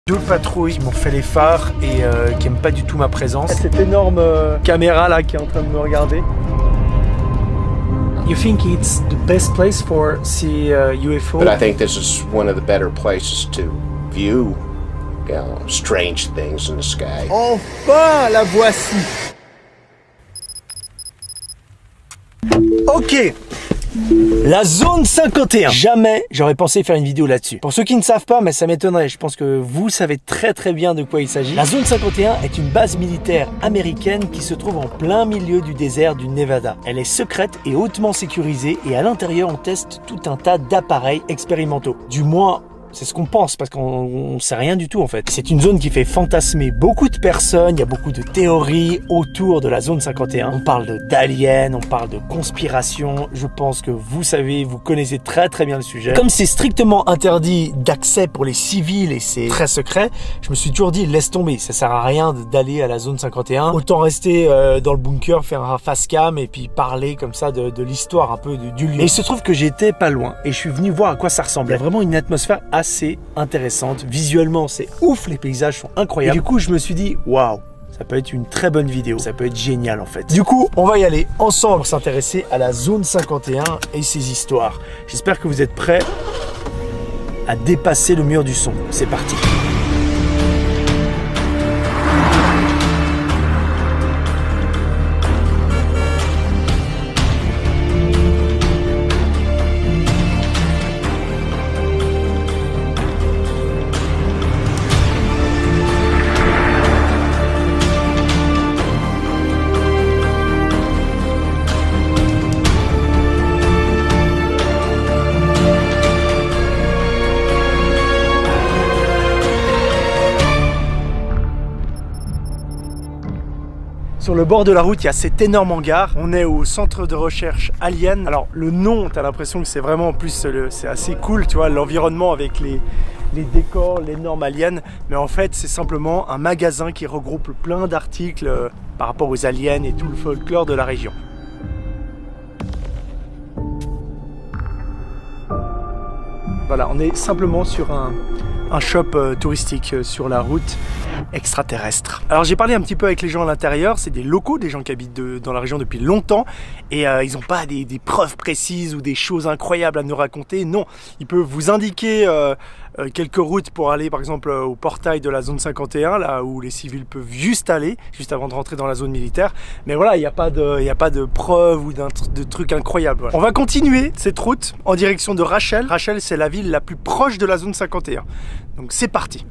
Deux patrouilles qui m'ont fait les phares et qui n'aiment pas du tout ma présence. Cette énorme caméra là qui est en train de me regarder. You think it's the best place for see UFO? But I think this is one of the better places to view, strange things in the sky. Enfin, la voici. Ok. La zone 51. Jamais j'aurais pensé faire une vidéo là-dessus. Pour ceux qui ne savent pas, mais ça m'étonnerait, je pense que vous savez très bien de quoi il s'agit. La zone 51 est une base militaire américaine qui se trouve en plein milieu du désert du Nevada. Elle est secrète et hautement sécurisée et à l'intérieur on teste tout un tas d'appareils expérimentaux. Du moins, c'est ce qu'on pense parce qu'on sait rien du tout en fait. C'est une zone qui fait fantasmer beaucoup de personnes, il y a beaucoup de théories autour de la zone 51. On parle d'aliens, on parle de conspiration, je pense que vous savez, vous connaissez très bien le sujet. Comme c'est strictement interdit d'accès pour les civils et c'est très secret, je me suis toujours dit laisse tomber, ça sert à rien d'aller à la zone 51. Autant rester dans le bunker, faire un face cam et puis parler comme ça de l'histoire un peu du lieu. Et il se trouve que j'étais pas loin et je suis venu voir à quoi ça ressemble. Il y a vraiment une atmosphère assez intéressante. Visuellement, c'est ouf, les paysages sont incroyables. Et du coup, je me suis dit, waouh, ça peut être une très bonne vidéo. Ça peut être génial en fait. Du coup, on va y aller ensemble pour s'intéresser à la zone 51 et ses histoires. J'espère que vous êtes prêts à dépasser le mur du son. C'est parti. Sur le bord de la route, il y a cet énorme hangar. On est au centre de recherche Alien. Alors le nom, t'as l'impression que c'est vraiment en plus, c'est assez cool, tu vois, l'environnement avec les décors, les normes aliens. Mais en fait, c'est simplement un magasin qui regroupe plein d'articles par rapport aux aliens et tout le folklore de la région. Voilà, on est simplement sur un shop touristique sur la route extraterrestre. Alors j'ai parlé un petit peu avec les gens à l'intérieur, c'est des locaux, des gens qui habitent dans la région depuis longtemps et ils n'ont pas des preuves précises ou des choses incroyables à nous raconter. Non, ils peuvent vous indiquer quelques routes pour aller par exemple au portail de la zone 51, là où les civils peuvent juste aller, juste avant de rentrer dans la zone militaire. Mais voilà, il n'y a pas de preuves ou de trucs incroyables. Voilà. On va continuer cette route en direction de Rachel. Rachel, c'est la ville la plus proche de la zone 51. Donc c'est parti.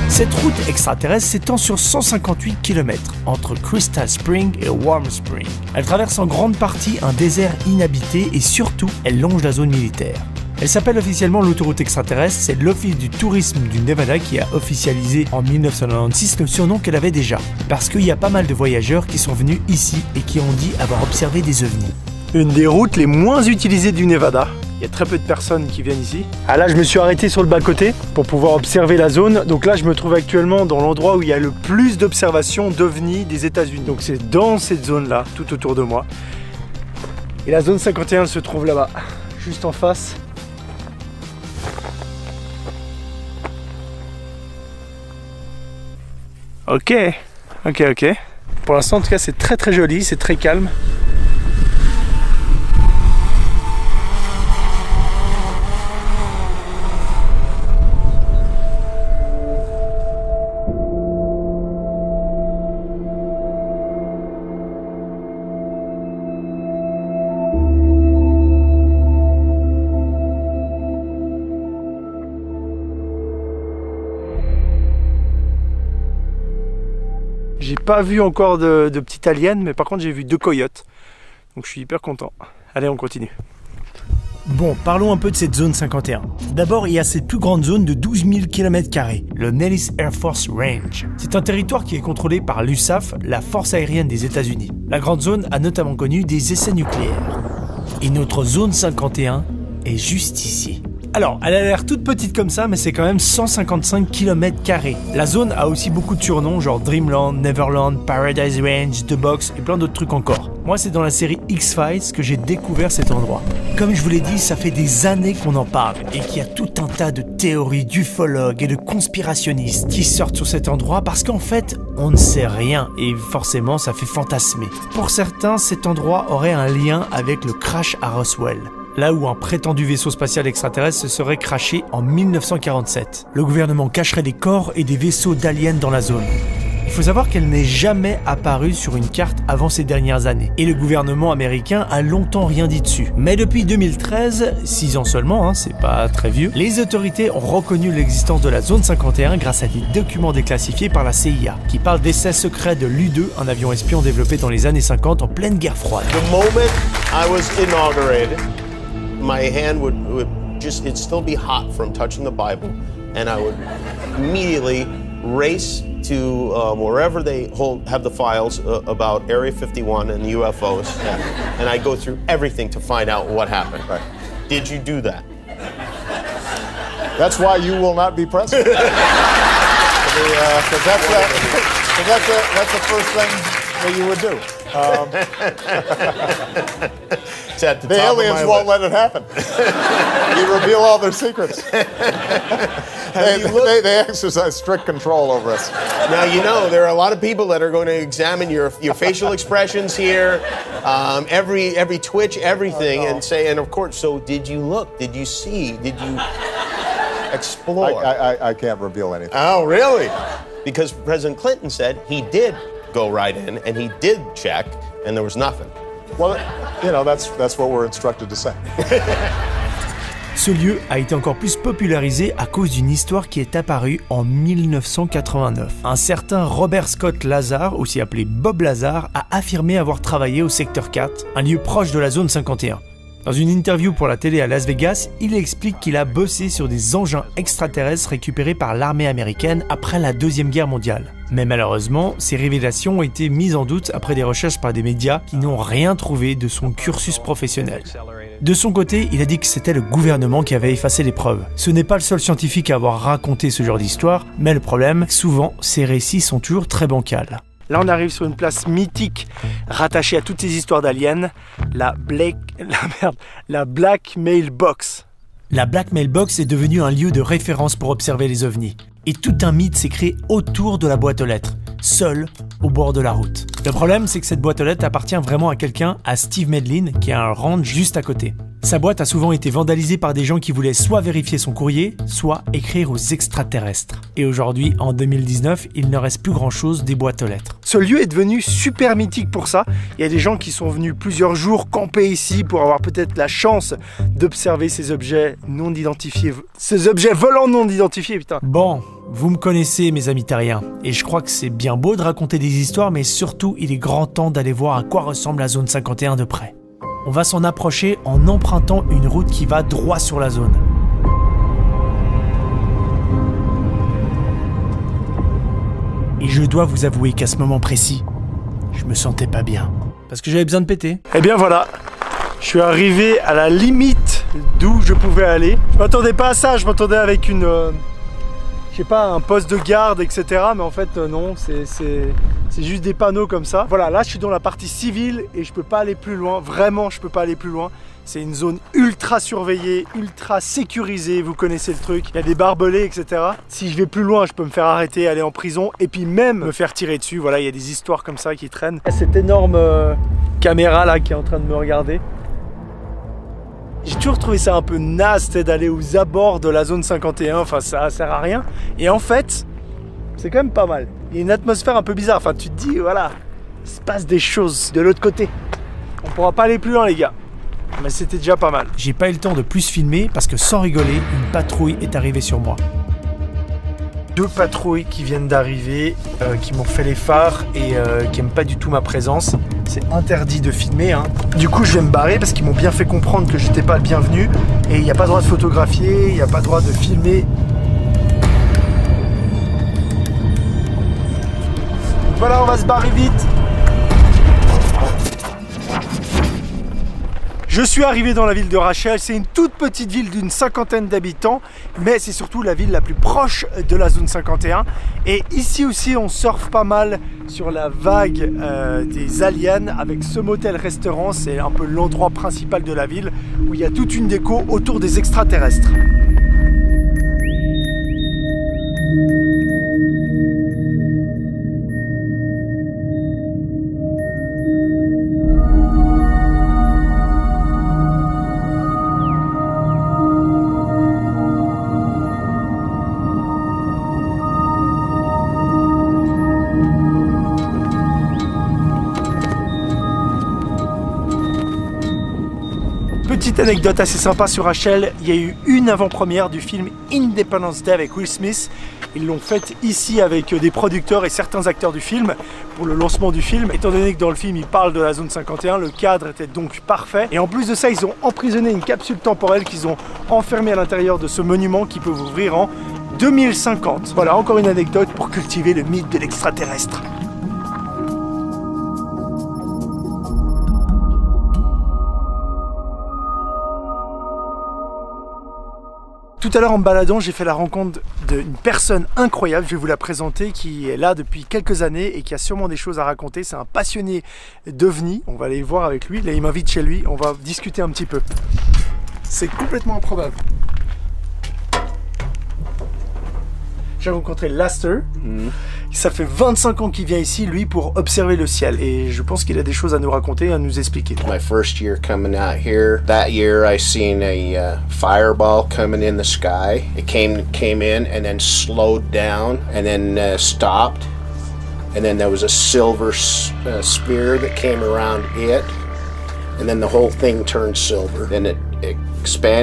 Cette route extraterrestre s'étend sur 158 km entre Crystal Spring et Warm Spring. Elle traverse en grande partie un désert inhabité et surtout, elle longe la zone militaire. Elle s'appelle officiellement l'autoroute extraterrestre, c'est l'Office du tourisme du Nevada qui a officialisé en 1996 le surnom qu'elle avait déjà. Parce qu'il y a pas mal de voyageurs qui sont venus ici et qui ont dit avoir observé des ovnis. Une des routes les moins utilisées du Nevada. Il y a très peu de personnes qui viennent ici. Ah là, je me suis arrêté sur le bas-côté pour pouvoir observer la zone. Donc là, je me trouve actuellement dans l'endroit où il y a le plus d'observations d'ovnis des États-Unis. Donc c'est dans cette zone-là, tout autour de moi. Et la zone 51 se trouve là-bas, juste en face. Ok. Pour l'instant, en tout cas, c'est très joli, c'est très calme. J'ai pas vu encore de petits aliens, mais par contre j'ai vu 2 coyotes. Donc je suis hyper content. Allez, on continue. Bon, parlons un peu de cette zone 51. D'abord, il y a cette plus grande zone de 12 000 km², le Nellis Air Force Range. C'est un territoire qui est contrôlé par l'USAF, la force aérienne des États-Unis. La grande zone a notamment connu des essais nucléaires. Et notre zone 51 est juste ici. Alors, elle a l'air toute petite comme ça, mais c'est quand même 155 km². La zone a aussi beaucoup de surnoms, genre Dreamland, Neverland, Paradise Range, The Box et plein d'autres trucs encore. Moi, c'est dans la série X-Files que j'ai découvert cet endroit. Comme je vous l'ai dit, ça fait des années qu'on en parle et qu'il y a tout un tas de théories d'ufologues et de conspirationnistes qui sortent sur cet endroit parce qu'en fait, on ne sait rien et forcément, ça fait fantasmer. Pour certains, cet endroit aurait un lien avec le crash à Roswell. Là où un prétendu vaisseau spatial extraterrestre se serait crashé en 1947. Le gouvernement cacherait des corps et des vaisseaux d'aliens dans la zone. Il faut savoir qu'elle n'est jamais apparue sur une carte avant ces dernières années. Et le gouvernement américain a longtemps rien dit dessus. Mais depuis 2013, 6 ans seulement, c'est pas très vieux, les autorités ont reconnu l'existence de la zone 51 grâce à des documents déclassifiés par la CIA, qui parlent d'essais secrets de l'U-2, un avion espion développé dans les années 50 en pleine guerre froide. The moment I was inaugurated, my hand would just, it'd still be hot from touching the Bible, and I would immediately race to wherever they have the files about Area 51 and UFOs, and I go through everything to find out what happened. Right. Did you do that? That's why you will not be president. Because that's the first thing that you would do. It's at The aliens won't let it happen. You reveal all their secrets. They exercise strict control over us. Now, you know, there are a lot of people that are going to examine your facial expressions here, every twitch, everything, and say, and of course, so did you look? Did you see? Did you explore? I can't reveal anything. Oh, really? Because President Clinton said he did go right in, and he did check, and there was nothing. Well, you know, that's what we're instructed to say. Ce lieu a été encore plus popularisé à cause d'une histoire qui est apparue en 1989. Un certain Robert Scott Lazar, aussi appelé Bob Lazar, a affirmé avoir travaillé au secteur 4, un lieu proche de la zone 51. Dans une interview pour la télé à Las Vegas, il explique qu'il a bossé sur des engins extraterrestres récupérés par l'armée américaine après la Deuxième Guerre mondiale. Mais malheureusement, ces révélations ont été mises en doute après des recherches par des médias qui n'ont rien trouvé de son cursus professionnel. De son côté, il a dit que c'était le gouvernement qui avait effacé les preuves. Ce n'est pas le seul scientifique à avoir raconté ce genre d'histoire, mais le problème, souvent, ces récits sont toujours très bancals. Là, on arrive sur une place mythique rattachée à toutes ces histoires d'aliens, la Black Mailbox. La Black Mailbox est devenue un lieu de référence pour observer les ovnis. Et tout un mythe s'est créé autour de la boîte aux lettres, seule au bord de la route. Le problème, c'est que cette boîte aux lettres appartient vraiment à quelqu'un, à Steve Medlin, qui a un ranch juste à côté. Sa boîte a souvent été vandalisée par des gens qui voulaient soit vérifier son courrier, soit écrire aux extraterrestres. Et aujourd'hui, en 2019, il ne reste plus grand-chose des boîtes aux lettres. Ce lieu est devenu super mythique pour ça. Il y a des gens qui sont venus plusieurs jours camper ici pour avoir peut-être la chance d'observer ces objets non identifiés. Ces objets volants non identifiés, putain. Bon, vous me connaissez, mes amis terriens. Et je crois que c'est bien beau de raconter des histoires, mais surtout, il est grand temps d'aller voir à quoi ressemble la zone 51 de près. On va s'en approcher en empruntant une route qui va droit sur la zone. Et je dois vous avouer qu'à ce moment précis, je me sentais pas bien. Parce que j'avais besoin de péter. Et bien voilà, je suis arrivé à la limite d'où je pouvais aller. Je m'attendais pas à ça, je m'attendais avec une... je sais pas, un poste de garde, etc. Mais en fait, non, c'est juste des panneaux comme ça. Voilà, là, je suis dans la partie civile et je peux pas aller plus loin. Vraiment, je peux pas aller plus loin. C'est une zone ultra surveillée, ultra sécurisée. Vous connaissez le truc. Il y a des barbelés, etc. Si je vais plus loin, je peux me faire arrêter, aller en prison et puis même me faire tirer dessus. Voilà, il y a des histoires comme ça qui traînent. Cette énorme caméra là qui est en train de me regarder. J'ai toujours trouvé ça un peu naze d'aller aux abords de la zone 51, enfin ça sert à rien. Et en fait, c'est quand même pas mal. Il y a une atmosphère un peu bizarre, enfin tu te dis, voilà, il se passe des choses de l'autre côté. On pourra pas aller plus loin les gars, mais c'était déjà pas mal. J'ai pas eu le temps de plus filmer parce que sans rigoler, une patrouille est arrivée sur moi. Deux patrouilles qui viennent d'arriver, qui m'ont fait les phares et qui n'aiment pas du tout ma présence. C'est interdit de filmer, hein. Du coup, je vais me barrer parce qu'ils m'ont bien fait comprendre que j'étais pas le bienvenu. Et il n'y a pas le droit de photographier, il n'y a pas le droit de filmer. Voilà, on va se barrer vite. Je suis arrivé dans la ville de Rachel, c'est une toute petite ville d'une 50aine d'habitants, mais c'est surtout la ville la plus proche de la zone 51. Et ici aussi, on surfe pas mal sur la vague des aliens avec ce motel-restaurant. C'est un peu l'endroit principal de la ville où il y a toute une déco autour des extraterrestres. Petite anecdote assez sympa sur Rachel, il y a eu une avant-première du film Independence Day avec Will Smith. Ils l'ont faite ici avec des producteurs et certains acteurs du film pour le lancement du film. Étant donné que dans le film il parle de la zone 51, le cadre était donc parfait. Et en plus de ça, ils ont emprisonné une capsule temporelle qu'ils ont enfermée à l'intérieur de ce monument qui peut ouvrir en 2050. Voilà, encore une anecdote pour cultiver le mythe de l'extraterrestre. Tout à l'heure en me baladant, j'ai fait la rencontre d'une personne incroyable, je vais vous la présenter, qui est là depuis quelques années et qui a sûrement des choses à raconter. C'est un passionné d'OVNI, on va aller voir avec lui, là il m'invite chez lui, on va discuter un petit peu. C'est complètement improbable. J'ai rencontré Laster, ça fait 25 ans qu'il vient ici, lui, pour observer le ciel. Et je pense qu'il a des choses à nous raconter, à nous expliquer. My first year coming out here, that year I seen a fireball coming in the sky. It came in and then slowed down and then stopped. And then there was a silver spear that came around it. And then the whole thing turned silver. Then it expanded.